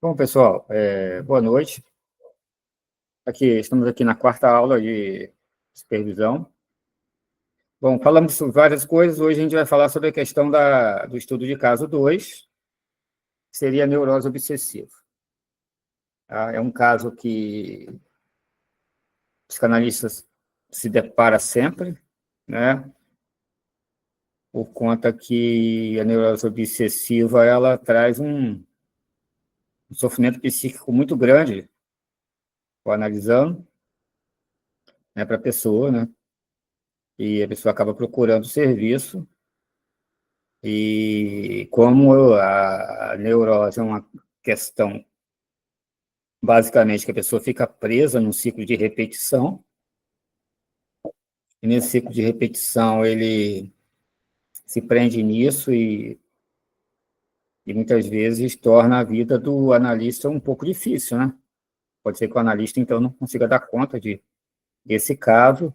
Bom, pessoal, boa noite. Estamos aqui na quarta aula de supervisão. Bom, falamos sobre várias coisas. Hoje a gente vai falar sobre a questão do estudo de caso 2, que seria a neurose obsessiva. Tá? É um caso que os psicanalistas se depara sempre, né? Por conta que a neurose obsessiva ela traz um sofrimento psíquico muito grande, estou analisando, né, para a pessoa, né? E a pessoa acaba procurando serviço. E como a neurose é uma questão, basicamente, que a pessoa fica presa num ciclo de repetição, e nesse ciclo de repetição ele se prende nisso e muitas vezes torna a vida do analista um pouco difícil, né? Pode ser que o analista, então, não consiga dar conta desse caso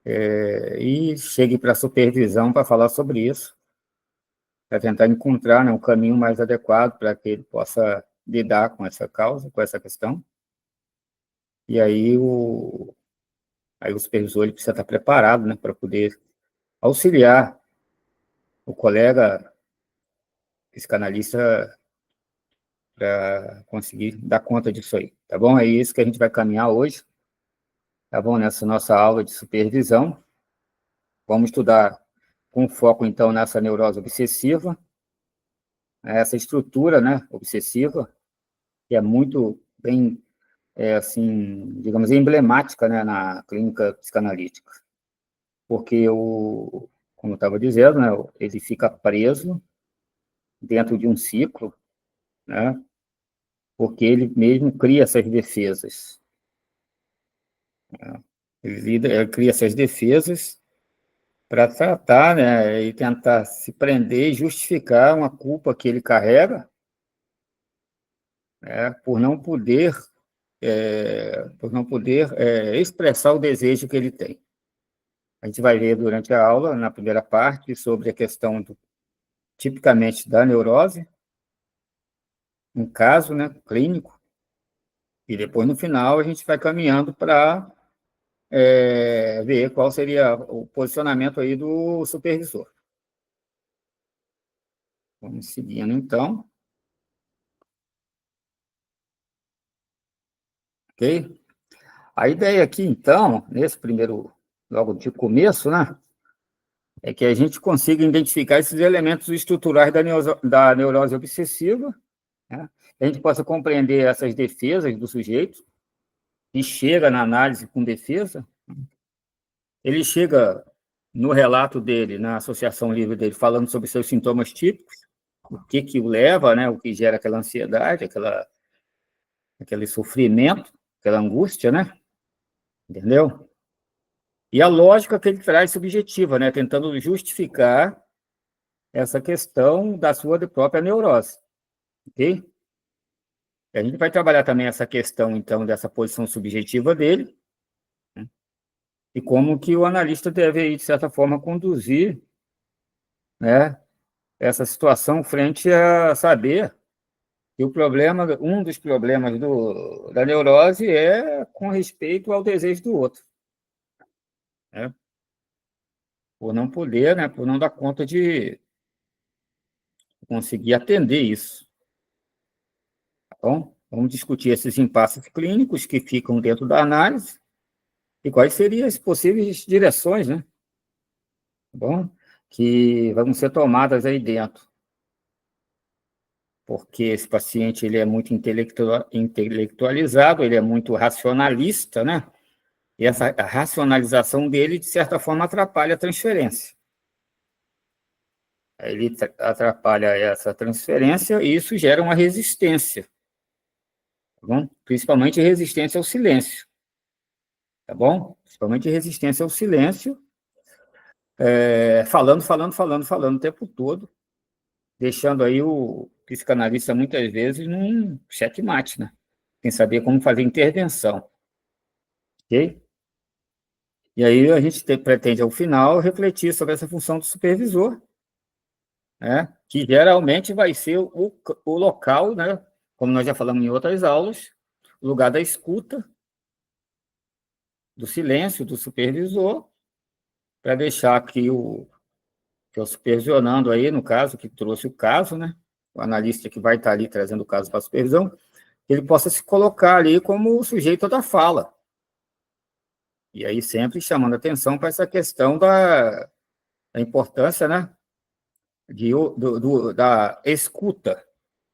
e chegue para a supervisão para falar sobre isso, para tentar encontrar, né, um caminho mais adequado para que ele possa lidar com essa causa, com essa questão. E aí o supervisor ele precisa estar preparado, né, para poder auxiliar o colega psicanalista para conseguir dar conta disso aí, tá bom? É isso que a gente vai caminhar hoje, tá bom? Nessa nossa aula de supervisão. Vamos estudar com foco, então, nessa neurose obsessiva, essa estrutura, né, obsessiva, que é muito bem, assim, digamos, emblemática, né, na clínica psicanalítica. Porque, como eu estava dizendo, né, ele fica preso dentro de um ciclo, né, porque ele mesmo cria essas defesas. Né, ele cria essas defesas para tratar, né, e tentar se prender e justificar uma culpa que ele carrega, né, por não poder expressar o desejo que ele tem. A gente vai ver durante a aula, na primeira parte, sobre a questão tipicamente da neurose, um caso, né, clínico, e depois, no final, a gente vai caminhando para ver qual seria o posicionamento aí do supervisor. Vamos seguindo, então. Ok? A ideia aqui, então, nesse primeiro, logo de começo, né, é que a gente consiga identificar esses elementos estruturais da neurose obsessiva, né, que a gente possa compreender essas defesas do sujeito, e chega na análise com defesa, ele chega no relato dele, na associação livre dele, falando sobre seus sintomas típicos, o que o leva, né, o que gera aquela ansiedade, aquele sofrimento, aquela angústia, né? Entendeu? E a lógica que ele traz subjetiva, né, tentando justificar essa questão da sua própria neurose, ok? E a gente vai trabalhar também essa questão, então, dessa posição subjetiva dele, né, e como que o analista deve, de certa forma, conduzir, né, essa situação frente a saber que um dos problemas da neurose é com respeito ao desejo do outro, né? Por não poder, né, por não dar conta de conseguir atender isso. Então, vamos discutir esses impasses clínicos que ficam dentro da análise e quais seriam as possíveis direções, né? Tá bom? Que vão ser tomadas aí dentro. Porque esse paciente ele é muito intelectualizado, ele é muito racionalista, né? E a racionalização dele, de certa forma, atrapalha a transferência. Ele atrapalha essa transferência e isso gera uma resistência, tá bom? Principalmente resistência ao silêncio, tá bom? Principalmente resistência ao silêncio, falando o tempo todo, deixando aí o psicanalista, muitas vezes, num checkmate, né? Sem saber como fazer intervenção, ok? E aí a gente pretende, ao final, refletir sobre essa função do supervisor, né? que geralmente vai ser o local, né, como nós já falamos em outras aulas, o lugar da escuta, do silêncio do supervisor, para deixar que o supervisionando aí, no caso, que trouxe o caso, né, o analista que vai estar ali trazendo o caso para a supervisão, ele possa se colocar ali como o sujeito da fala. E aí sempre chamando atenção para essa questão da importância, né, da escuta.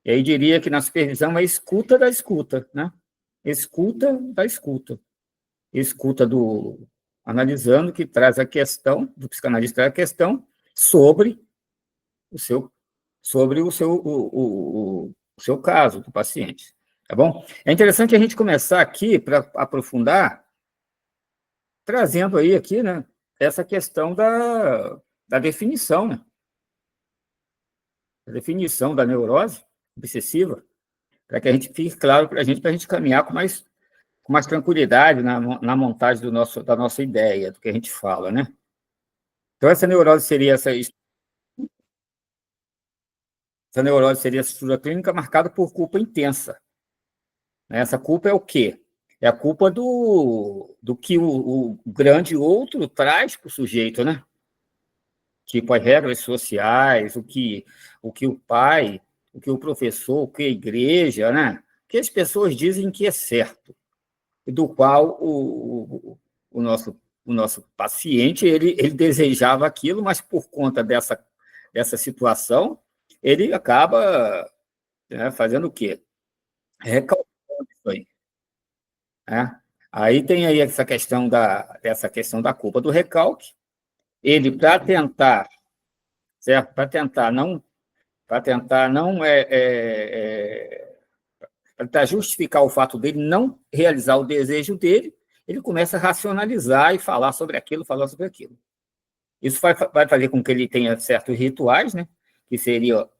E aí diria que na supervisão é escuta da escuta, né? Escuta da escuta. Escuta do analisando, que traz a questão, do psicanalista traz a questão sobre o seu, o seu caso do paciente. Tá bom? É interessante a gente começar aqui, para aprofundar, trazendo aí aqui, né, essa questão da definição, né? A definição da neurose obsessiva, para que a gente fique claro para a gente caminhar com mais tranquilidade na montagem da nossa ideia, do que a gente fala, né? Então, essa neurose seria essa estrutura clínica marcada por culpa intensa. Né? Essa culpa é o quê? É a culpa do que o grande outro traz para o sujeito, né? Tipo, as regras sociais, o que o pai, o que o professor, o que a igreja, né? O que as pessoas dizem que é certo, do qual o nosso paciente ele desejava aquilo, mas por conta dessa situação, ele acaba, né, fazendo o quê? Recalcando isso aí. Né? Aí tem aí essa questão da culpa do recalque. Ele, para tentar, certo? Para tentar não para tentar justificar o fato dele não realizar o desejo dele, ele começa a racionalizar e falar sobre aquilo. Isso vai fazer com que ele tenha certos rituais, né, que seria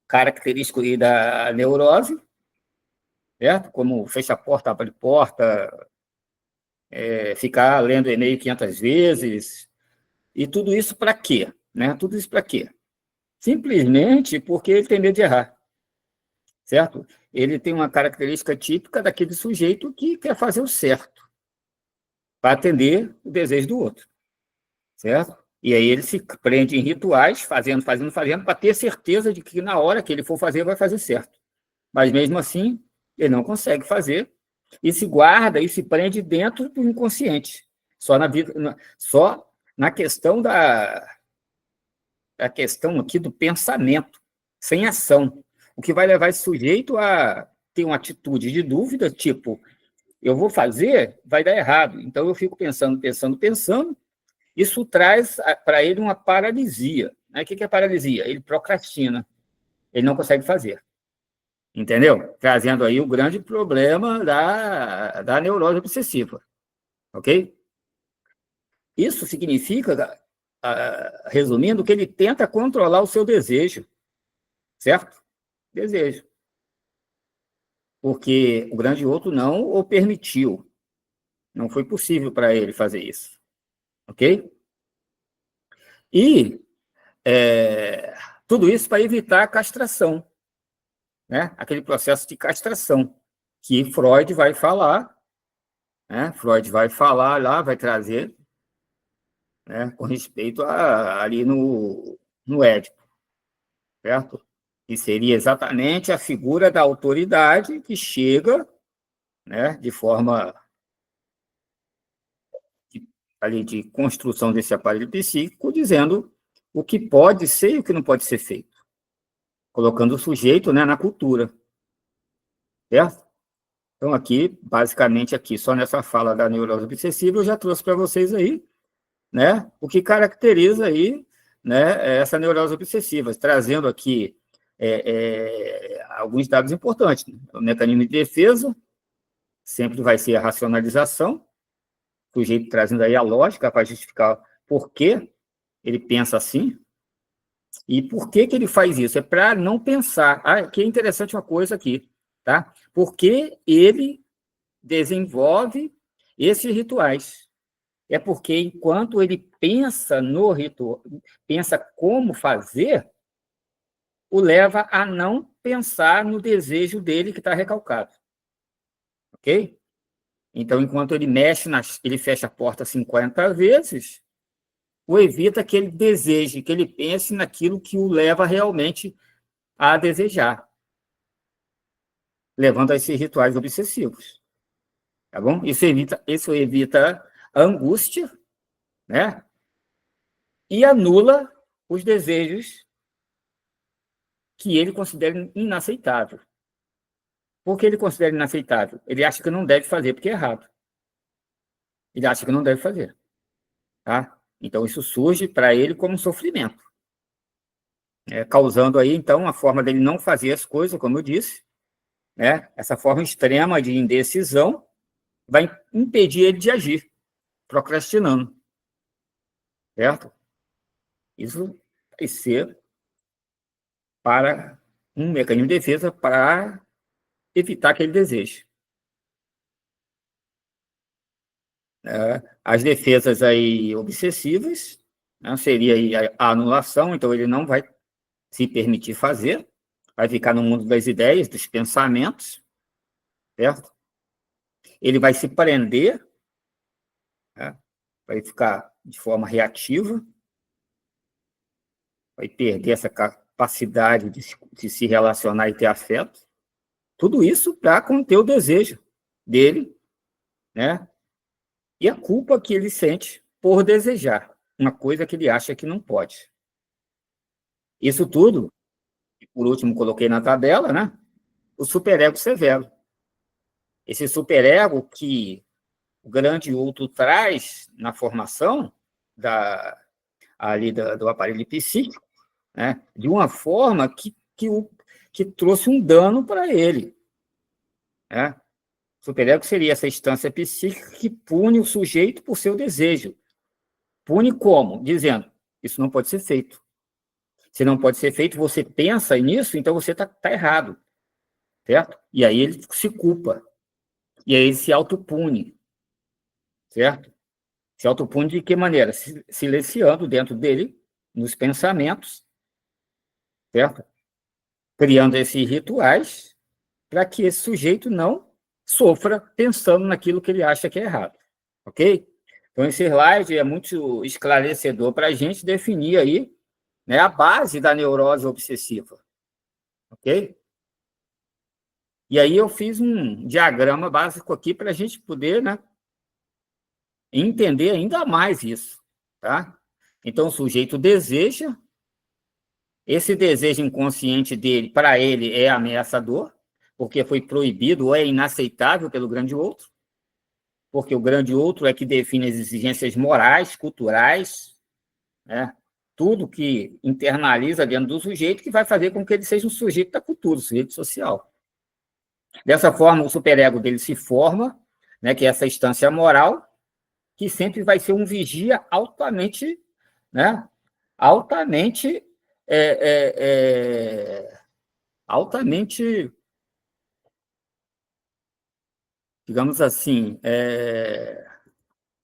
característico da neurose, certo? Como fecha a porta, abre a porta, ficar lendo e-mail 500 vezes, e tudo isso para quê? Né? Tudo isso para quê? Simplesmente porque ele tem medo de errar, certo? Ele tem uma característica típica daquele sujeito que quer fazer o certo, para atender o desejo do outro, certo? E aí ele se prende em rituais, fazendo, para ter certeza de que na hora que ele for fazer, vai fazer certo. Mas mesmo assim, ele não consegue fazer e se guarda e se prende dentro do inconsciente. Só na questão a questão aqui do pensamento, sem ação. O que vai levar esse sujeito a ter uma atitude de dúvida, tipo, eu vou fazer, vai dar errado. Então, eu fico pensando. Isso traz para ele uma paralisia. Né? O que é paralisia? Ele procrastina, ele não consegue fazer. Entendeu? Trazendo aí o grande problema da neurose obsessiva. Ok? Isso significa, resumindo, que ele tenta controlar o seu desejo, certo? Desejo. Porque o grande outro não o permitiu. Não foi possível para ele fazer isso. Ok? E tudo isso para evitar a castração, né? Aquele processo de castração que Freud vai falar, né? Freud vai falar lá, vai trazer, né, com respeito ali no Édipo, certo? E seria exatamente a figura da autoridade que chega, né, de forma ali de construção desse aparelho psíquico, dizendo o que pode ser e o que não pode ser feito, colocando o sujeito, né, na cultura, certo? Então, aqui, basicamente, aqui, só nessa fala da neurose obsessiva, eu já trouxe para vocês aí, né, o que caracteriza aí, né, essa neurose obsessiva, trazendo aqui alguns dados importantes. O mecanismo de defesa sempre vai ser a racionalização, o sujeito trazendo aí a lógica para justificar por que ele pensa assim e por que ele faz isso. É para não pensar. Aqui é interessante uma coisa aqui, tá? Porque ele desenvolve esses rituais. É porque enquanto ele pensa no ritual, pensa como fazer, o leva a não pensar no desejo dele que está recalcado. Ok? Então, enquanto ele ele fecha a porta 50 vezes, o evita que ele deseje, que ele pense naquilo que o leva realmente a desejar, levando a esses rituais obsessivos. Tá bom? Isso evita a angústia, né? E anula os desejos que ele considera inaceitável. Por que ele considera inaceitável? Ele acha que não deve fazer porque é errado. Ele acha que não deve fazer. Tá? Então, isso surge para ele como um sofrimento, causando aí, então, a forma dele não fazer as coisas, como eu disse, né? Essa forma extrema de indecisão vai impedir ele de agir, procrastinando, certo? Isso vai ser para um mecanismo de defesa para evitar aquele desejo. As defesas aí obsessivas, né, seria aí a anulação, então ele não vai se permitir fazer, vai ficar no mundo das ideias, dos pensamentos, certo? Ele vai se prender, né, vai ficar de forma reativa, vai perder essa capacidade de se relacionar e ter afeto. Tudo isso para conter o desejo dele, né? E a culpa que ele sente por desejar uma coisa que ele acha que não pode. Isso tudo, por último, coloquei na tabela, né? O superego severo. Esse superego que o grande outro traz na formação do aparelho psíquico, né? De uma forma que trouxe um dano para ele, né? Superego seria essa instância psíquica que pune o sujeito por seu desejo. Pune como? Dizendo, isso não pode ser feito. Se não pode ser feito, você pensa nisso, então você está errado, certo? E aí ele se culpa. E aí ele se autopune, certo? Se autopune de que maneira? Silenciando dentro dele, nos pensamentos, certo? Criando esses rituais para que esse sujeito não sofra pensando naquilo que ele acha que é errado, ok? Então, esse slide é muito esclarecedor para a gente definir aí, né, a base da neurose obsessiva, ok? E aí eu fiz um diagrama básico aqui para a gente poder, né, entender ainda mais isso, tá? Então, o sujeito deseja, esse desejo inconsciente dele, para ele, é ameaçador, porque foi proibido ou é inaceitável pelo grande outro, porque o grande outro é que define as exigências morais, culturais, né? Tudo que internaliza dentro do sujeito que vai fazer com que ele seja um sujeito da cultura, um sujeito social. Dessa forma, o superego dele se forma, né, que é essa instância moral, que sempre vai ser um vigia altamente, né, altamente, altamente, digamos assim,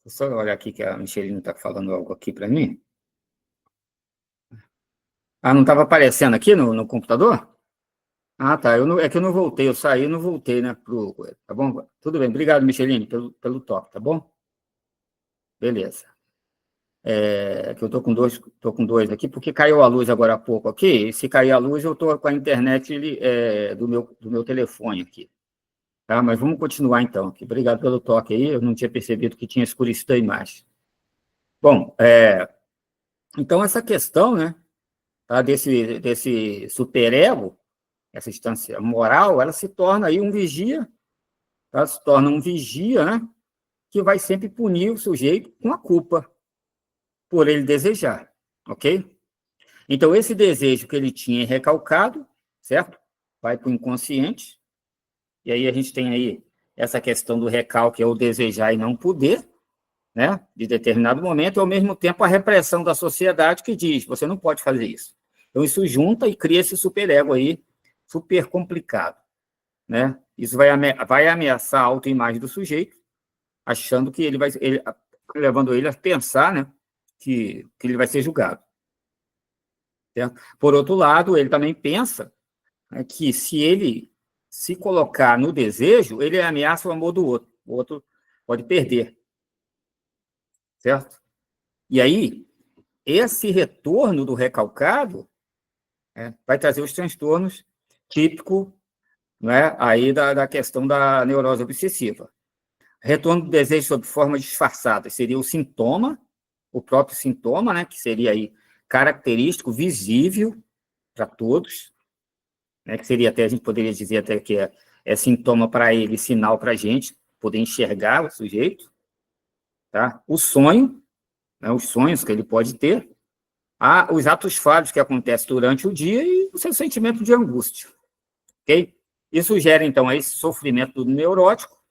só olhar aqui que a Michelina está falando algo aqui para mim. Ah, não estava aparecendo aqui no computador? Ah, tá. É que eu não voltei, eu saí e não voltei, né? Tá bom? Tudo bem. Obrigado, Micheline, pelo toque, tá bom? Beleza. Que eu tô com dois aqui, porque caiu a luz agora há pouco aqui, e se cair a luz, eu estou com a internet do meu telefone aqui. Tá? Mas vamos continuar então aqui. Obrigado pelo toque aí, eu não tinha percebido que tinha escurecido a imagem. Bom, então essa questão, né, tá, desse superego, essa instância moral, ela se torna aí um vigia, ela se torna um vigia, né, que vai sempre punir o sujeito com a culpa por ele desejar, ok? Então, esse desejo que ele tinha recalcado, certo? Vai para o inconsciente, e aí a gente tem aí essa questão do recalque, é o desejar e não poder, né, de determinado momento, e ao mesmo tempo a repressão da sociedade que diz, você não pode fazer isso. Então, isso junta e cria esse superego aí, super complicado, né? Isso vai ameaçar a autoimagem do sujeito, achando que levando ele a pensar, né, que ele vai ser julgado. certo? Por outro lado, ele também pensa, né, que se ele se colocar no desejo, ele ameaça o amor do outro. O outro pode perder, certo? E aí, esse retorno do recalcado, né, vai trazer os transtornos típicos, né, aí da questão da neurose obsessiva. Retorno do desejo sob forma disfarçada seria o sintoma, o próprio sintoma, né, que seria aí característico, visível para todos, né, que seria até, a gente poderia dizer até que é sintoma para ele, sinal para a gente poder enxergar o sujeito, tá? O sonho, né, os sonhos que ele pode ter, os atos falhos que acontecem durante o dia e o seu sentimento de angústia, ok? Isso gera, então, esse sofrimento do neurótico,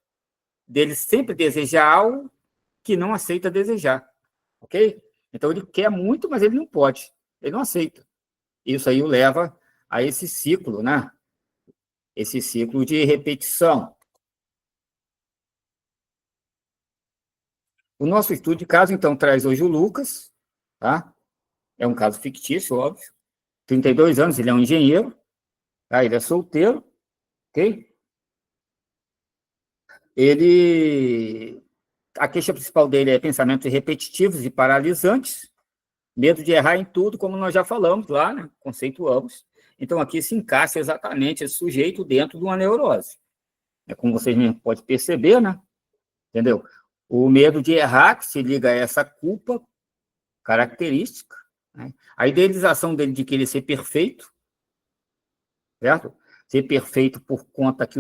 dele sempre desejar algo que não aceita desejar, ok? Então, ele quer muito, mas ele não pode, ele não aceita. Isso aí o leva a esse ciclo, né? Esse ciclo de repetição. O nosso estudo de caso, então, traz hoje o Lucas, tá? É um caso fictício, óbvio. 32 anos, ele é um engenheiro, tá? Ele é solteiro, ok? A queixa principal dele é pensamentos repetitivos e paralisantes, medo de errar em tudo, como nós já falamos lá, né? Conceituamos. Então, aqui se encaixa exatamente esse sujeito dentro de uma neurose. É como vocês podem perceber, né? Entendeu? O medo de errar, que se liga a essa culpa característica, né? A idealização dele de querer ser perfeito, certo? Ser perfeito por conta que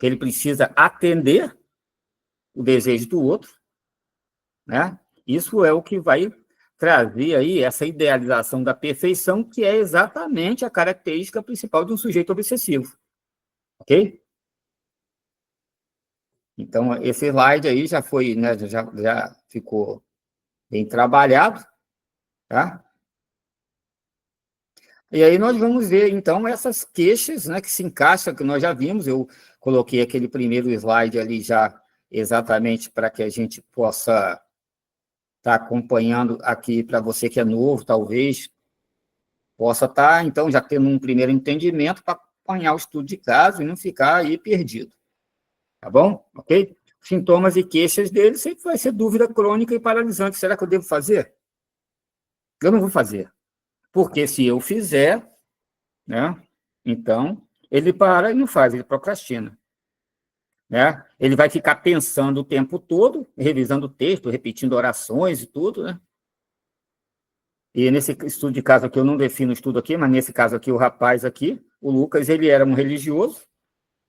ele precisa atender o desejo do outro, né? Isso é o que vai trazer aí essa idealização da perfeição, que é exatamente a característica principal de um sujeito obsessivo, ok? Então, esse slide aí já foi, né, já ficou bem trabalhado, tá? E aí nós vamos ver, então, essas queixas, né, que se encaixam, que nós já vimos. Eu coloquei aquele primeiro slide ali já exatamente para que a gente possa estar acompanhando aqui, para você que é novo, talvez, possa estar, então, já tendo um primeiro entendimento para acompanhar o estudo de caso e não ficar aí perdido, tá bom? Ok? Sintomas e queixas dele sempre vai ser dúvida crônica e paralisante. Será que eu devo fazer? Eu não vou fazer, porque se eu fizer, né, então, ele para e não faz, ele procrastina, né? Ele vai ficar pensando o tempo todo, revisando o texto, repetindo orações e tudo, né? E nesse estudo de caso aqui, eu não defino o estudo aqui, mas nesse caso aqui, o rapaz aqui, o Lucas, ele era um religioso,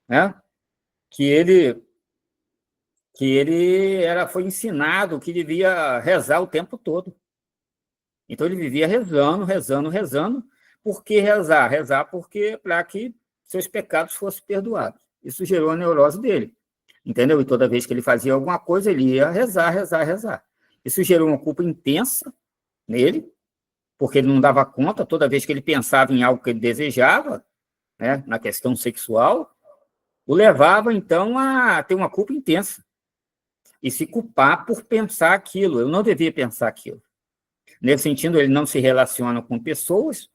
né? Que ele, foi ensinado que devia rezar o tempo todo. Então, ele vivia rezando, rezando, rezando. Por que rezar? Rezar porque para que seus pecados fossem perdoados. Isso gerou a neurose dele, entendeu? E toda vez que ele fazia alguma coisa, ele ia rezar, rezar, rezar. Isso gerou uma culpa intensa nele, porque ele não dava conta. Toda vez que ele pensava em algo que ele desejava, né, na questão sexual, o levava, então, a ter uma culpa intensa e se culpar por pensar aquilo. Eu não devia pensar aquilo. Nesse sentido, ele não se relaciona com pessoas,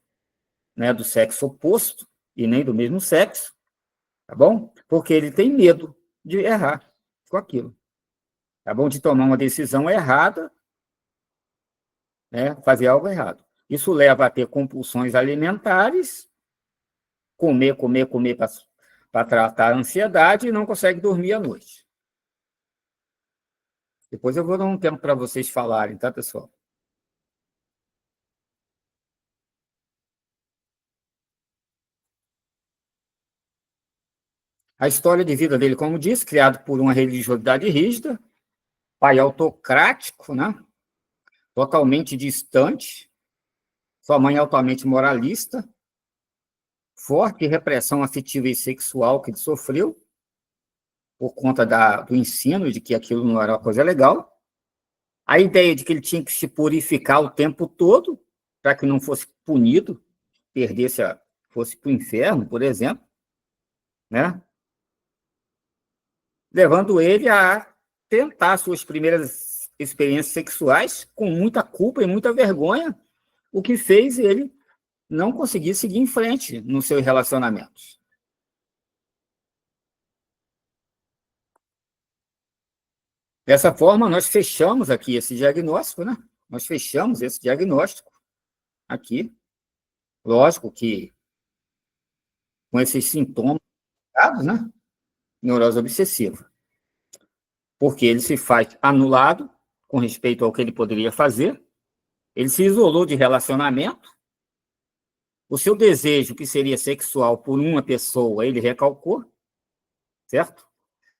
né, do sexo oposto e nem do mesmo sexo, tá bom? Porque ele tem medo de errar com aquilo, tá bom? De tomar uma decisão errada, né, fazer algo errado. Isso leva a ter compulsões alimentares, comer, comer, comer para tratar a ansiedade e não consegue dormir à noite. Depois eu vou dar um tempo para vocês falarem, tá, pessoal? A história de vida dele, como disse, criado por uma religiosidade rígida, pai autocrático, né? Totalmente distante, sua mãe altamente moralista, forte repressão afetiva e sexual que ele sofreu, por conta do ensino de que aquilo não era uma coisa legal, a ideia de que ele tinha que se purificar o tempo todo, para que não fosse punido, fosse para o inferno, por exemplo, né? Levando ele a tentar suas primeiras experiências sexuais com muita culpa e muita vergonha, o que fez ele não conseguir seguir em frente nos seus relacionamentos. Dessa forma, nós fechamos aqui esse diagnóstico, né? Nós fechamos esse diagnóstico aqui. Lógico que com esses sintomas, né? Neurose obsessiva. Porque ele se faz anulado com respeito ao que ele poderia fazer, ele se isolou de relacionamento, o seu desejo, que seria sexual por uma pessoa, ele recalcou, certo?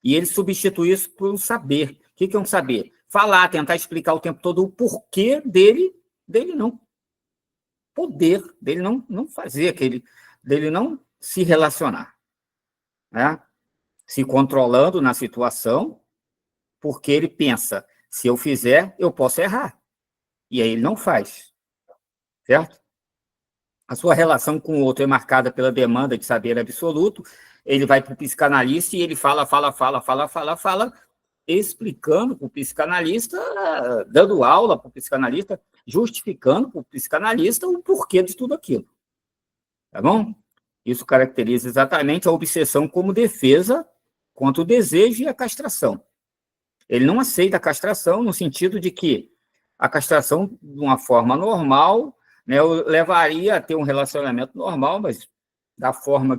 E ele substitui isso por um saber. O que é um saber? Falar, tentar explicar o tempo todo o porquê dele não poder, dele não fazer aquele, dele não se relacionar, né? Se controlando na situação, porque ele pensa, se eu fizer, eu posso errar. E aí ele não faz, certo? A sua relação com o outro é marcada pela demanda de saber absoluto, ele vai para o psicanalista e ele fala, explicando para o psicanalista, dando aula para o psicanalista, justificando para o psicanalista o porquê de tudo aquilo. Tá bom? Isso caracteriza exatamente a obsessão como defesa contra o desejo e a castração. Ele não aceita a castração no sentido de que a castração, de uma forma normal, né, levaria a ter um relacionamento normal, mas da forma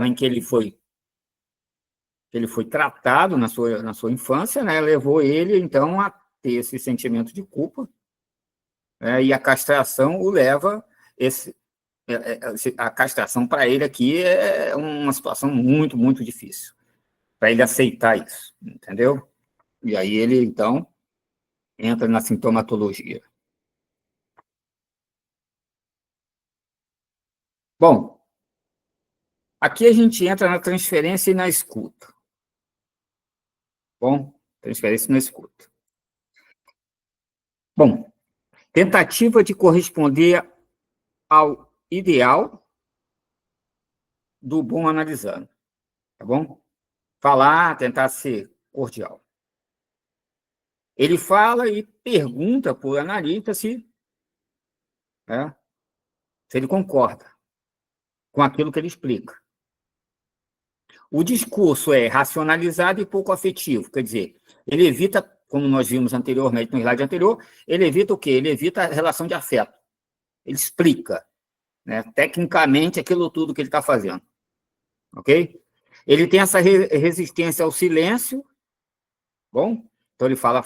em que ele foi tratado na sua infância, né, levou ele, então, a ter esse sentimento de culpa, né, e a castração o leva, a castração para ele aqui é uma situação muito, muito difícil, para ele aceitar isso, entendeu? E aí ele, então, entra na sintomatologia. Bom, aqui a gente entra na transferência e na escuta. Bom, transferência e na escuta. Bom, tentativa de corresponder ao ideal do bom analisando, tá bom? Falar, tentar ser cordial. Ele fala e pergunta para o analista né, se ele concorda com aquilo que ele explica. O discurso é racionalizado e pouco afetivo, quer dizer, ele evita, como nós vimos anteriormente no slide anterior, ele evita o quê? Ele evita a relação de afeto. Ele explica, né, tecnicamente aquilo tudo que ele está fazendo. Ok? Ele tem essa resistência ao silêncio, bom? Então ele fala,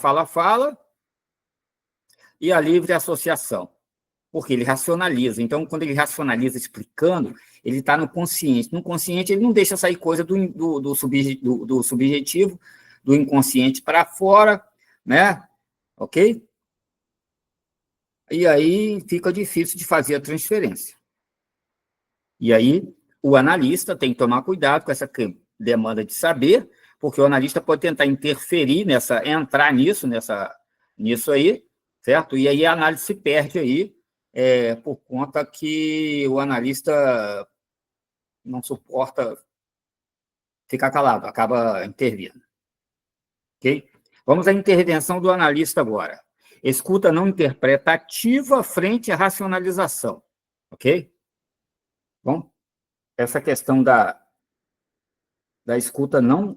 e a livre associação, porque ele racionaliza. Então, quando ele racionaliza explicando, ele está no consciente. No consciente, ele não deixa sair coisa do subjetivo, do inconsciente para fora, né? Ok? E aí fica difícil de fazer a transferência. E aí o analista tem que tomar cuidado com essa demanda de saber, porque o analista pode tentar interferir entrar nisso aí, certo? E aí a análise se perde aí, por conta que o analista não suporta ficar calado, acaba intervindo. Ok? Vamos à intervenção do analista agora. Escuta não interpretativa frente à racionalização. Ok? Bom, essa questão da escuta não...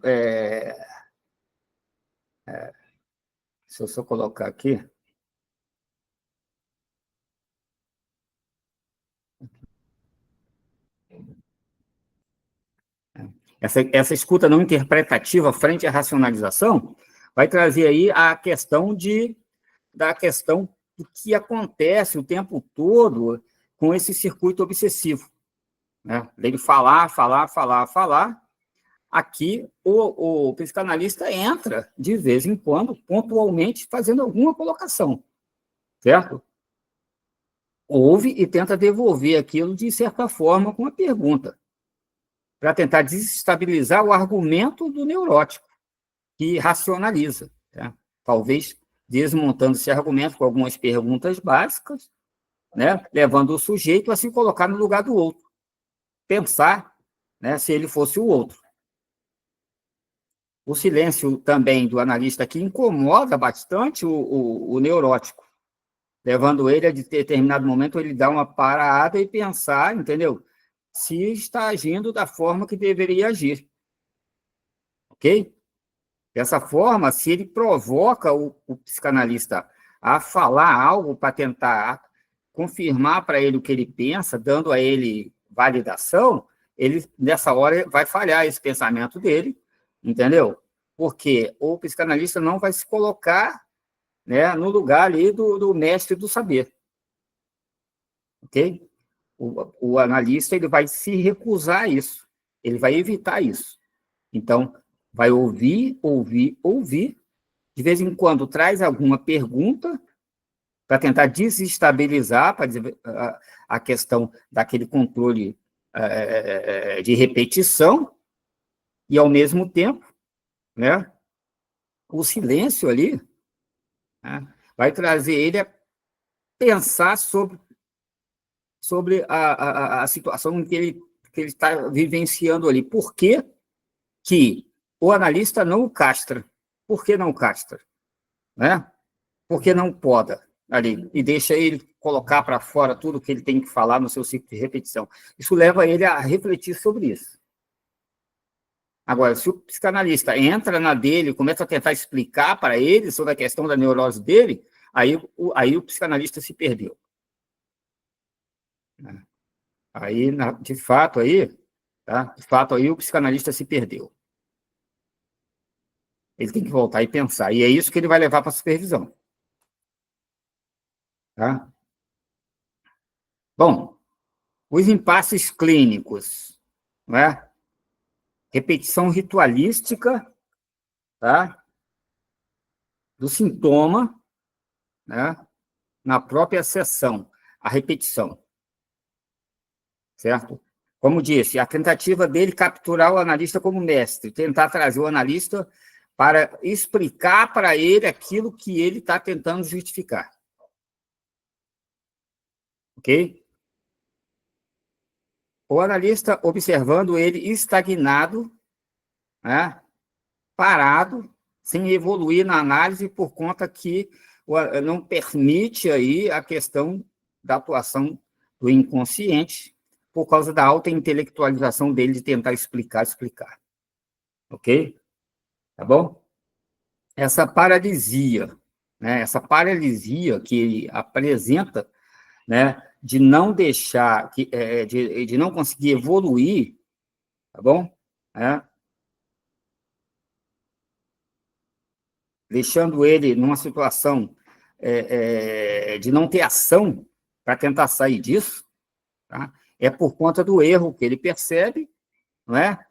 se eu só colocar aqui... Essa escuta não interpretativa frente à racionalização vai trazer aí a questão do que acontece o tempo todo com esse circuito obsessivo, né? Dele falar. Aqui, o psicanalista entra, de vez em quando, pontualmente, fazendo alguma colocação, certo? Ouve e tenta devolver aquilo, de certa forma, com uma pergunta, para tentar desestabilizar o argumento do neurótico, que racionaliza, tá? Talvez desmontando esse argumento com algumas perguntas básicas, né? Levando o sujeito a se colocar no lugar do outro, pensar, né, se ele fosse o outro. O silêncio também do analista aqui incomoda bastante o neurótico, levando ele a de determinado momento ele dar uma parada e pensar, entendeu? Se está agindo da forma que deveria agir, ok? Dessa forma, se ele provoca o psicanalista a falar algo para tentar confirmar para ele o que ele pensa, dando a ele validação, ele, nessa hora, vai falhar esse pensamento dele, entendeu? Porque o psicanalista não vai se colocar, né, no lugar ali do mestre do saber, ok? O analista ele vai se recusar a isso, ele vai evitar isso. Então, vai ouvir, ouvir, ouvir, de vez em quando traz alguma pergunta para tentar desestabilizar a questão daquele controle de repetição, e, ao mesmo tempo, né, o silêncio ali, né, vai trazer ele a pensar sobre a situação que ele está vivenciando ali. Por que que o analista não o castra? Por que não castra? Né? Por que não poda ali e deixa ele colocar para fora tudo que ele tem que falar no seu ciclo de repetição? Isso leva ele a refletir sobre isso. Agora, se o psicanalista entra na dele, começa a tentar explicar para ele sobre a questão da neurose dele, aí o psicanalista se perdeu. Aí, de fato, aí o psicanalista se perdeu. Ele tem que voltar e pensar. E é isso que ele vai levar para a supervisão. Tá? Bom, os impasses clínicos, né? Repetição ritualística, tá? Do sintoma, né? Na própria sessão, a repetição, certo? Como disse, a tentativa dele capturar o analista como mestre, tentar trazer o analista para explicar para ele aquilo que ele está tentando justificar. Ok? O analista observando ele estagnado, né? Parado, sem evoluir na análise, por conta que não permite aí a questão da atuação do inconsciente, por causa da alta intelectualização dele de tentar explicar. Ok? Tá bom? Essa paralisia, né? Essa paralisia que ele apresenta, né? De não deixar, de não conseguir evoluir, tá bom? É, deixando ele numa situação de não ter ação para tentar sair disso, tá? É por conta do erro que ele percebe, não é?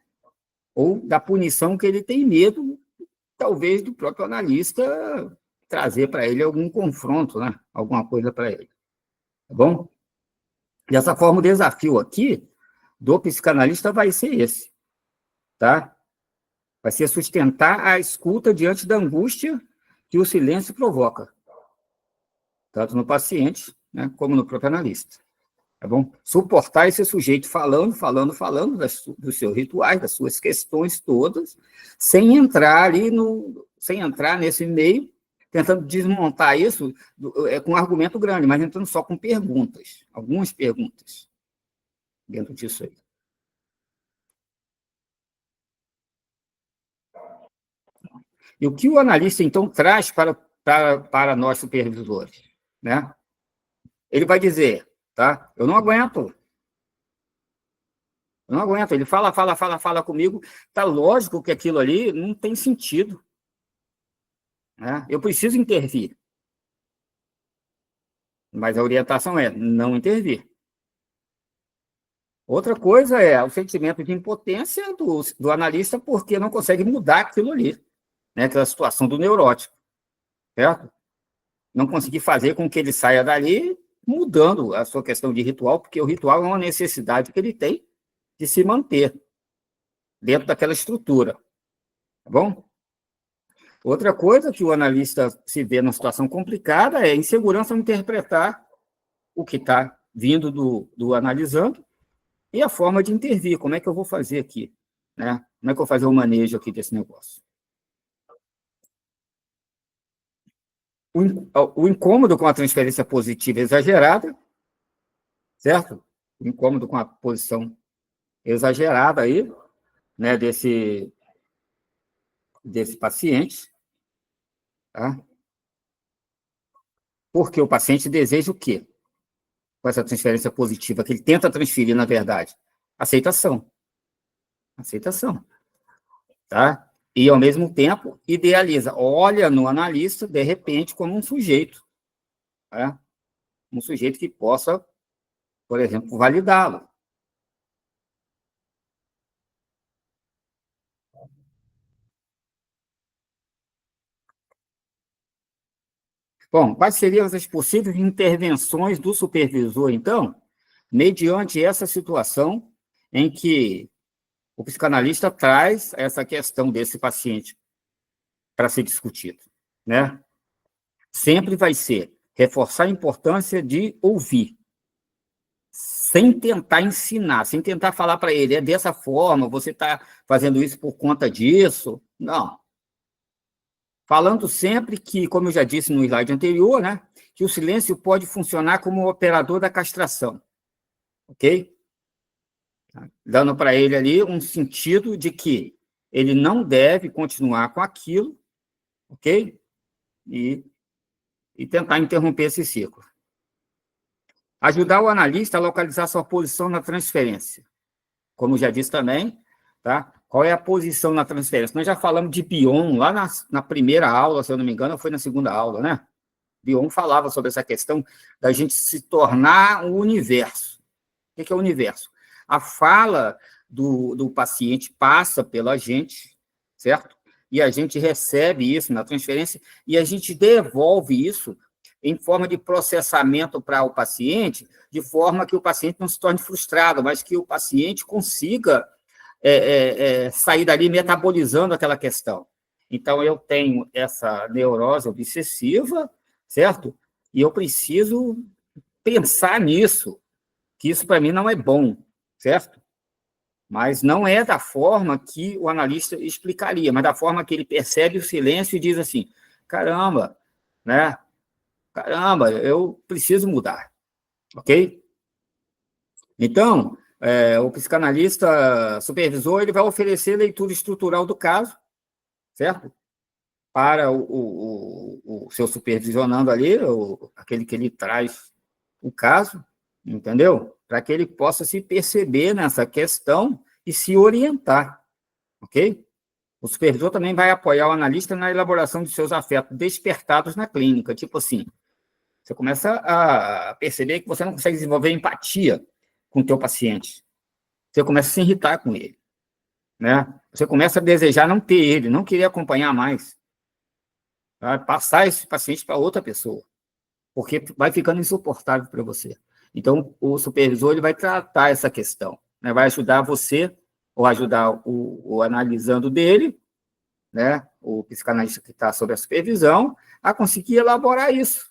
Ou da punição que ele tem medo, talvez, do próprio analista trazer para ele algum confronto, né? Alguma coisa para ele. Tá bom? Dessa forma, o desafio aqui do psicanalista vai ser esse, tá? Vai ser sustentar a escuta diante da angústia que o silêncio provoca, tanto no paciente, né, como no próprio analista. Tá bom? Suportar esse sujeito falando dos seus rituais, das suas questões todas, sem entrar nesse meio, tentando desmontar isso com um argumento grande, mas entrando só com perguntas, algumas perguntas dentro disso aí. E o que o analista, então, traz para nós supervisores? Né? Ele vai dizer, tá? Eu não aguento. Ele fala comigo. Tá lógico que aquilo ali não tem sentido. Né? Eu preciso intervir. Mas a orientação é não intervir. Outra coisa é o sentimento de impotência do analista porque não consegue mudar aquilo ali, né? Aquela situação do neurótico, certo? Não conseguir fazer com que ele saia dali mudando a sua questão de ritual, porque o ritual é uma necessidade que ele tem de se manter dentro daquela estrutura, tá bom? Outra coisa que o analista se vê numa situação complicada é a insegurança em interpretar o que está vindo do analisando e a forma de intervir. Como é que eu vou fazer aqui? Né? Como é que eu vou fazer o manejo aqui desse negócio? o incômodo com a transferência positiva exagerada, certo? O incômodo com a posição exagerada aí, né, desse paciente, tá? Porque o paciente deseja o quê? Com essa transferência positiva, que ele tenta transferir, na verdade? Aceitação. Aceitação, tá? E, ao mesmo tempo, idealiza. Olha no analista, de repente, como um sujeito, tá? Um sujeito que possa, por exemplo, validá-lo. Bom, quais seriam as possíveis intervenções do supervisor, então, mediante essa situação em que o psicanalista traz essa questão desse paciente para ser discutido, né? Sempre vai ser reforçar a importância de ouvir, sem tentar ensinar, sem tentar falar para ele, é dessa forma, você está fazendo isso por conta disso. Não. Falando sempre que, como eu já disse no slide anterior, né, que o silêncio pode funcionar como operador da castração, ok? Dando para ele ali um sentido de que ele não deve continuar com aquilo, ok? E tentar interromper esse ciclo. Ajudar o analista a localizar sua posição na transferência. Como já disse também, tá? Qual é a posição na transferência? Nós já falamos de Bion lá na primeira aula, se eu não me engano, foi na segunda aula, né? Bion falava sobre essa questão da gente se tornar um universo. O que é o universo? A fala do paciente passa pela gente, certo? E a gente recebe isso na transferência e a gente devolve isso em forma de processamento para o paciente, de forma que o paciente não se torne frustrado, mas que o paciente consiga sair dali metabolizando aquela questão. Então, eu tenho essa neurose obsessiva, certo? E eu preciso pensar nisso, que isso para mim não é bom, certo? Mas não é da forma que o analista explicaria, mas da forma que ele percebe o silêncio e diz assim, caramba, né? Caramba, eu preciso mudar, ok? Então, o psicanalista supervisor, ele vai oferecer leitura estrutural do caso, certo? Para o seu supervisionando ali, aquele que ele traz o caso, entendeu? Para que ele possa se perceber nessa questão e se orientar, ok? O supervisor também vai apoiar o analista na elaboração de seus afetos despertados na clínica, tipo assim, você começa a perceber que você não consegue desenvolver empatia com o teu paciente, você começa a se irritar com ele, né? Você começa a desejar não ter ele, não querer acompanhar mais, tá? Passar esse paciente para outra pessoa, porque vai ficando insuportável para você. Então, o supervisor ele vai tratar essa questão, né? Vai ajudar você, ou ajudar o analisando dele, né? O psicanalista que está sob a supervisão, a conseguir elaborar isso,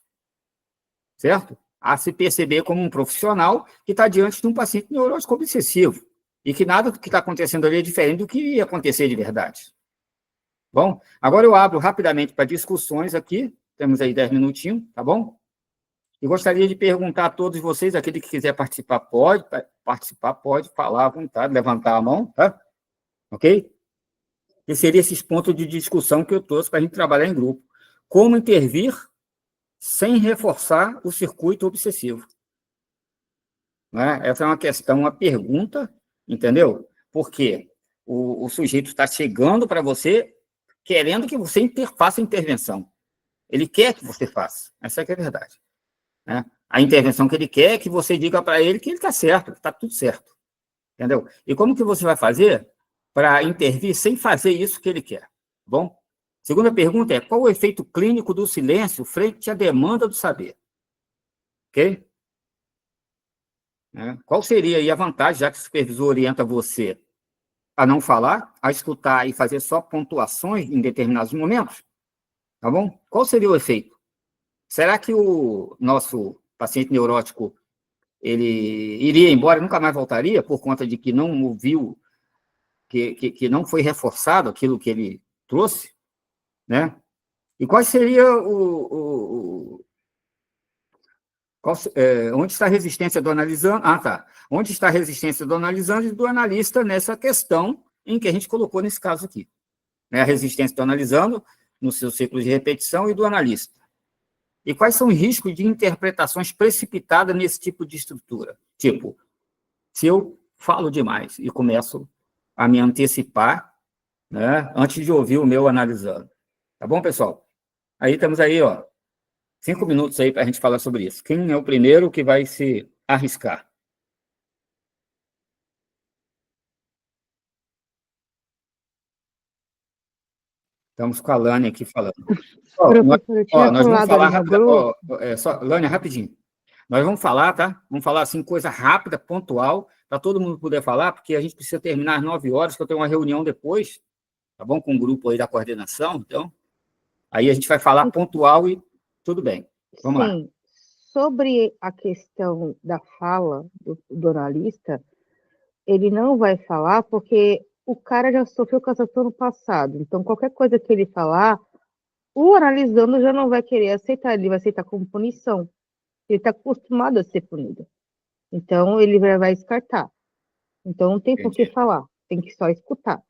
certo? A se perceber como um profissional que está diante de um paciente neurótico obsessivo, e que nada do que está acontecendo ali é diferente do que ia acontecer de verdade. Bom, agora eu abro rapidamente para discussões aqui, temos aí 10 minutinhos, tá bom? E gostaria de perguntar a todos vocês, aquele que quiser participar, pode falar à vontade, levantar a mão, tá? Ok? E seriam esses pontos de discussão que eu trouxe para a gente trabalhar em grupo. Como intervir sem reforçar o circuito obsessivo? Né? Essa é uma questão, uma pergunta, entendeu? Porque o sujeito está chegando para você querendo que você faça intervenção. Ele quer que você faça. Essa é que é a verdade. Né? A intervenção que ele quer é que você diga para ele que ele está certo, está tudo certo. Entendeu? E como que você vai fazer para intervir sem fazer isso que ele quer? Bom? Segunda pergunta é, qual o efeito clínico do silêncio frente à demanda do saber? Ok? Qual seria aí a vantagem, já que o supervisor orienta você a não falar, a escutar e fazer só pontuações em determinados momentos? Tá bom? Qual seria o efeito? Será que o nosso paciente neurótico ele iria embora e nunca mais voltaria por conta de que não ouviu, que não foi reforçado aquilo que ele trouxe, né? E qual seria onde está a resistência do analisando? Ah, tá. Onde está a resistência do analisando e do analista nessa questão em que a gente colocou nesse caso aqui? Né? A resistência do analisando no seu ciclo de repetição e do analista. E quais são os riscos de interpretações precipitadas nesse tipo de estrutura? Tipo, se eu falo demais e começo a me antecipar, né, antes de ouvir o meu analisando. Tá bom, pessoal? Aí temos aí, ó, 5 minutos aí para a gente falar sobre isso. Quem é o primeiro que vai se arriscar? Estamos com a Lânia aqui falando. Professor, eu tinha Nós vamos falado falar ali no grupo. Lânia, rapidinho. Nós vamos falar, tá? Vamos falar assim, coisa rápida, pontual, para todo mundo poder falar, porque a gente precisa terminar às 9 horas, que eu tenho uma reunião depois, tá bom? Com o grupo aí da coordenação, então. Aí a gente vai falar pontual e tudo bem. Vamos lá. Sim, sobre a questão da fala do analista, ele não vai falar porque o cara já sofreu cassação no passado. Então, qualquer coisa que ele falar, o analisando já não vai querer aceitar, ele vai aceitar como punição. Ele está acostumado a ser punido. Então, ele vai descartar. Então, não tem por que falar, tem que só escutar.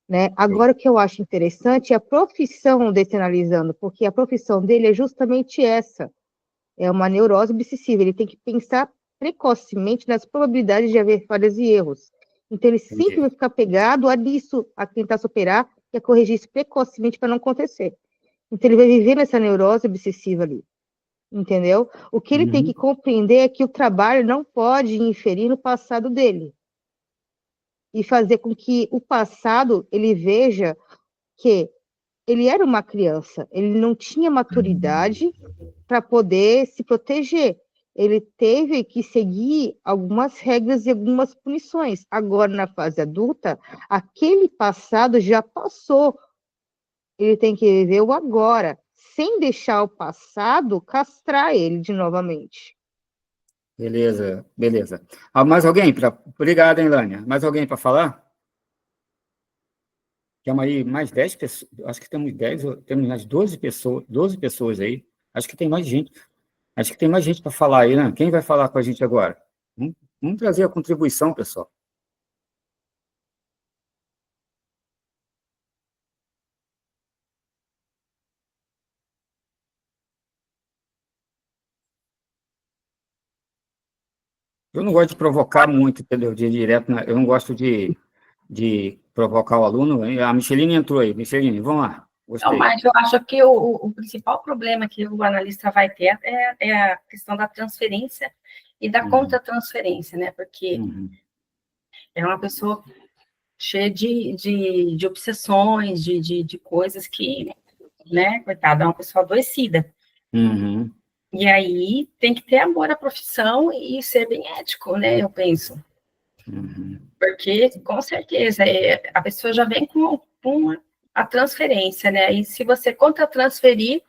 Né? Agora, o que eu acho interessante é a profissão desse analisando, porque a profissão dele é justamente essa, é uma neurose obsessiva, ele tem que pensar precocemente nas probabilidades de haver falhas e erros. Então, ele sempre vai ficar pegado a isso, a tentar superar e a corrigir isso precocemente para não acontecer. Então, ele vai viver nessa neurose obsessiva ali, entendeu? O que ele tem que compreender é que o trabalho não pode inferir no passado dele e fazer com que o passado ele veja que ele era uma criança, ele não tinha maturidade para poder se proteger. Ele teve que seguir algumas regras e algumas punições. Agora, na fase adulta, aquele passado já passou. Ele tem que viver o agora, sem deixar o passado castrar ele de novamente. Beleza, beleza. Mais alguém? Obrigado, hein, Lânia. Mais alguém para falar? Temos aí mais 10 pessoas, acho que temos 10, temos mais 12 pessoas aí. Acho que tem mais gente. Acho que tem mais gente para falar aí, né? Quem vai falar com a gente agora? Vamos trazer a contribuição, pessoal. Eu não gosto de provocar muito, entendeu? De direto, eu não gosto de provocar o aluno. A Micheline entrou aí. Micheline, vamos lá. Não, mas eu acho que o principal problema que o analista vai ter é a questão da transferência e da contra-transferência, né? Porque é uma pessoa cheia de obsessões, de coisas que, né, coitada, é uma pessoa adoecida. E aí tem que ter amor à profissão e ser bem ético, né? Eu penso. Porque, com certeza, a pessoa já vem com a transferência, né? E se você contra-transferir,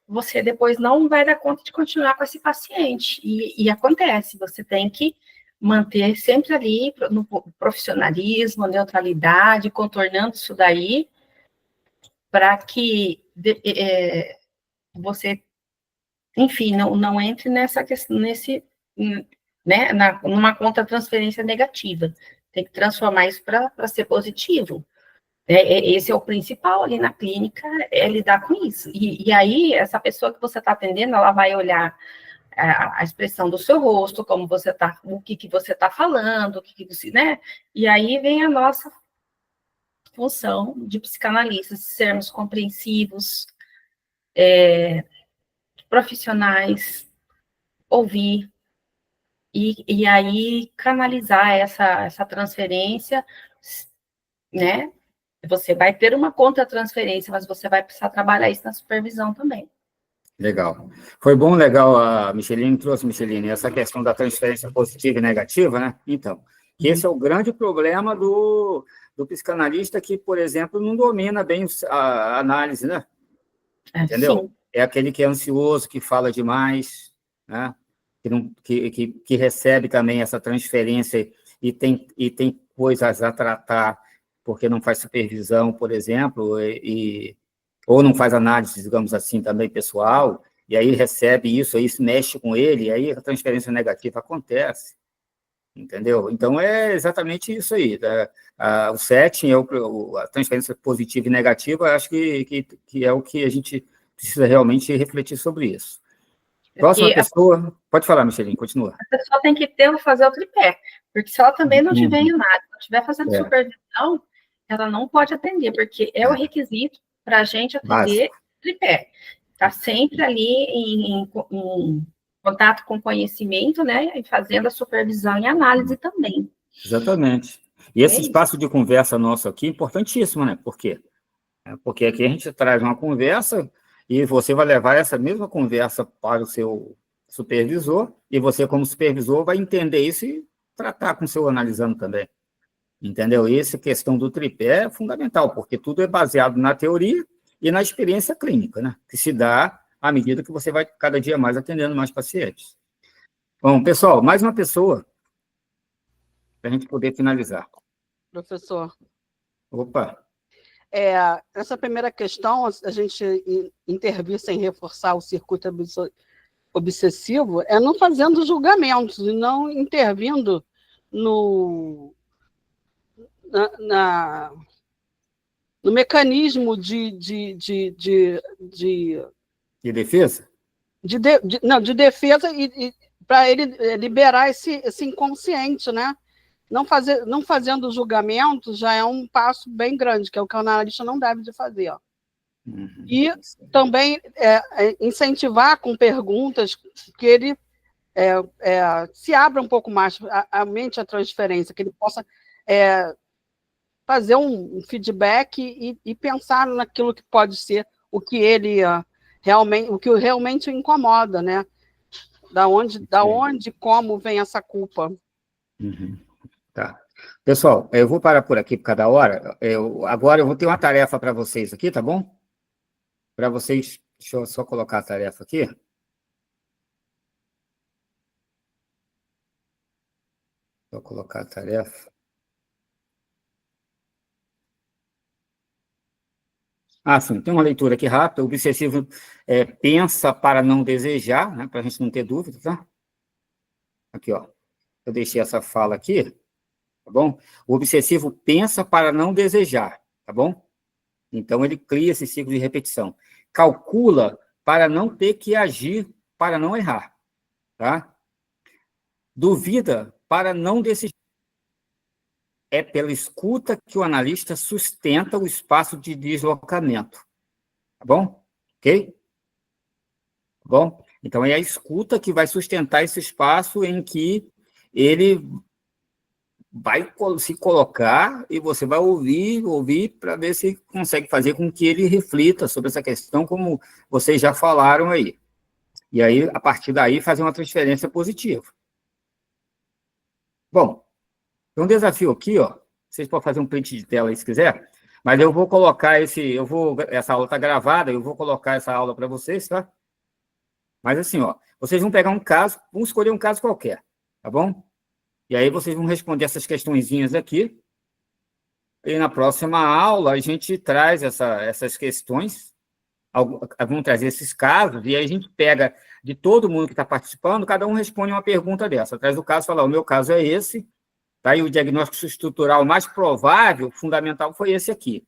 você depois não vai dar conta de continuar com esse paciente. E acontece, você tem que manter sempre ali no profissionalismo, neutralidade, contornando isso daí, para que você, enfim, não entre nessa questão, né, numa contra-transferência negativa. Tem que transformar isso para ser positivo. Esse é o principal ali na clínica, é lidar com isso. E aí, essa pessoa que você está atendendo, ela vai olhar a expressão do seu rosto, como você está, o que você está falando, o que você, né? E aí vem a nossa função de psicanalistas, sermos compreensivos, profissionais, ouvir, e aí canalizar essa transferência, né? Você vai ter uma contra-transferência, mas você vai precisar trabalhar isso na supervisão também. Legal. Foi bom, legal, a Micheline trouxe, Micheline, essa questão da transferência positiva e negativa, né? Então, esse é o grande problema do psicanalista que, por exemplo, não domina bem a análise, né? Entendeu? Sim. É aquele que é ansioso, que fala demais, né? Que recebe também essa transferência e tem coisas a tratar porque não faz supervisão, por exemplo, e ou não faz análise, digamos assim, também pessoal, e aí recebe isso, aí isso mexe com ele, e aí a transferência negativa acontece, entendeu? Então, é exatamente isso aí. O setting, a transferência positiva e negativa, acho que é o que a gente precisa realmente refletir sobre isso. Próxima pessoa, pode falar, Micheline, continua. A pessoa tem que fazer o tripé, porque se ela também não tiver em análise, não estiver fazendo supervisão, ela não pode atender, porque é o requisito para a gente atender tripé. Está sempre ali em contato com conhecimento, né, e fazendo a supervisão e análise também. Exatamente. E esse espaço de conversa nosso aqui é importantíssimo, né? Por quê? Porque aqui a gente traz uma conversa e você vai levar essa mesma conversa para o seu supervisor, e você, como supervisor, vai entender isso e tratar com o seu analisando também. Entendeu? E essa questão do tripé é fundamental, porque tudo é baseado na teoria e na experiência clínica, né? Que se dá à medida que você vai cada dia mais atendendo mais pacientes. Bom, pessoal, mais uma pessoa para a gente poder finalizar. Professor. Opa. Essa primeira questão, a gente intervir sem reforçar o circuito obsessivo, é não fazendo julgamentos e não intervindo no mecanismo de defesa? De defesa e para ele liberar esse inconsciente, né? Não fazendo julgamento já é um passo bem grande, que é o que o analista não deve de fazer. Ó. E também incentivar com perguntas que ele se abra um pouco mais a mente à transferência, que ele possa fazer um feedback e pensar naquilo que pode ser o que ele realmente o incomoda, né? Da onde, como vem essa culpa. Tá. Pessoal, eu vou parar por aqui por cada hora. Agora eu vou ter uma tarefa para vocês aqui, tá bom? Para vocês, deixa eu só colocar a tarefa aqui. Vou colocar a tarefa. Sim, tem uma leitura aqui rápida. O obsessivo pensa para não desejar, né, para a gente não ter dúvida, tá? Aqui, ó. Eu deixei essa fala aqui, tá bom? O obsessivo pensa para não desejar, tá bom? Então, ele cria esse ciclo de repetição. Calcula para não ter que agir, para não errar, tá? Duvida para não decidir. É pela escuta que o analista sustenta o espaço de deslocamento. Tá bom? Ok? Tá bom? Então, é a escuta que vai sustentar esse espaço em que ele vai se colocar e você vai ouvir para ver se consegue fazer com que ele reflita sobre essa questão, como vocês já falaram aí. E aí, a partir daí, fazer uma transferência positiva. Bom, tem um desafio aqui, ó. Vocês podem fazer um print de tela aí se quiser, mas eu vou colocar essa aula está gravada, eu vou colocar essa aula para vocês, tá? Mas assim, ó, vocês vão pegar um caso, vamos escolher um caso qualquer, tá bom? E aí vocês vão responder essas questõezinhas aqui, e na próxima aula a gente traz essas questões, vamos trazer esses casos, e aí a gente pega de todo mundo que está participando, cada um responde uma pergunta dessa, traz o caso e fala, o meu caso é esse, tá? E o diagnóstico estrutural mais provável, fundamental, foi esse aqui.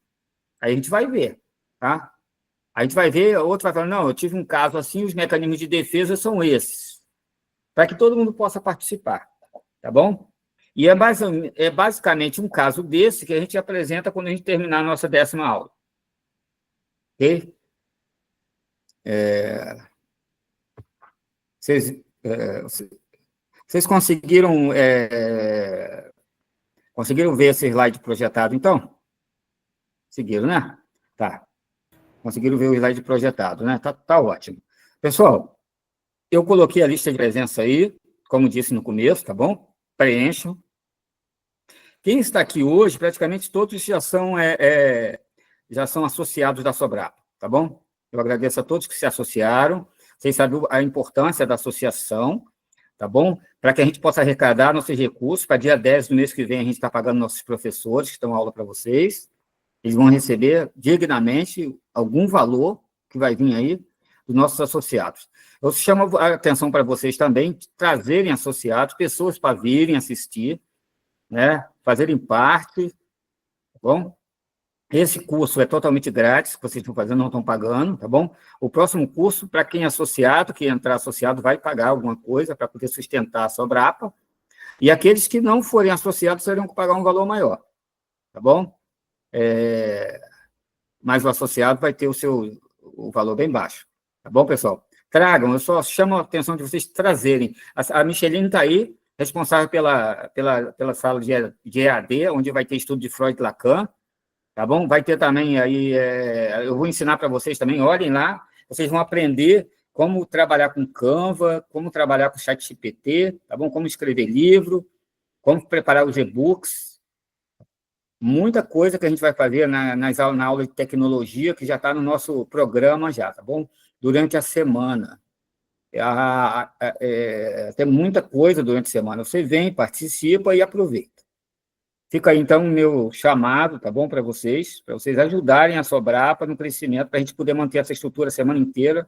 Aí a gente vai ver, tá? A gente vai ver, outro vai falar, não, eu tive um caso assim, os mecanismos de defesa são esses, para que todo mundo possa participar, tá bom? E é basicamente um caso desse que a gente apresenta quando a gente terminar a nossa 10ª aula. Ok? Vocês conseguiram ver esse slide projetado, então? Conseguiram, né? Tá. Conseguiram ver o slide projetado, né? Tá ótimo. Pessoal, eu coloquei a lista de presença aí, como disse no começo, tá bom? Preencham. Quem está aqui hoje, praticamente todos já são associados da Sobrap, tá bom? Eu agradeço a todos que se associaram. Vocês sabem a importância da associação, tá bom? Para que a gente possa arrecadar nossos recursos. Para dia 10 do mês que vem, a gente está pagando nossos professores que estão aula para vocês, Eles vão receber dignamente algum valor que vai vir aí dos nossos associados. Eu chamo a atenção para vocês também, trazerem associados, pessoas para virem assistir, né, fazerem parte, tá bom? Esse curso é totalmente grátis, que vocês estão fazendo, não estão pagando, tá bom? O próximo curso, para quem é associado, que entrar associado, vai pagar alguma coisa para poder sustentar a Sobrapa, e aqueles que não forem associados terão que pagar um valor maior, tá bom? Mas o associado vai ter o valor bem baixo, tá bom, pessoal? Tragam, eu só chamo a atenção de vocês trazerem. A Micheline está aí, responsável pela sala de EAD, onde vai ter estudo de Freud e Lacan, tá bom? Vai ter também aí, eu vou ensinar para vocês também, olhem lá, vocês vão aprender como trabalhar com Canva, como trabalhar com ChatGPT, tá bom? Como escrever livro, como preparar os e-books, muita coisa que a gente vai fazer na aula de tecnologia, que já está no nosso programa já, tá bom? Durante a semana. Tem muita coisa durante a semana. Você vem, participa e aproveita. Fica aí, então, o meu chamado, tá bom, para vocês ajudarem a Sobrapa no crescimento, para a gente poder manter essa estrutura a semana inteira.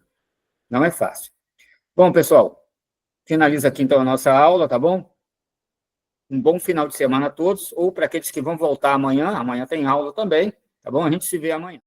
Não é fácil. Bom, pessoal, finaliza aqui, então, a nossa aula, tá bom? Um bom final de semana a todos, ou para aqueles que vão voltar amanhã tem aula também, tá bom? A gente se vê amanhã.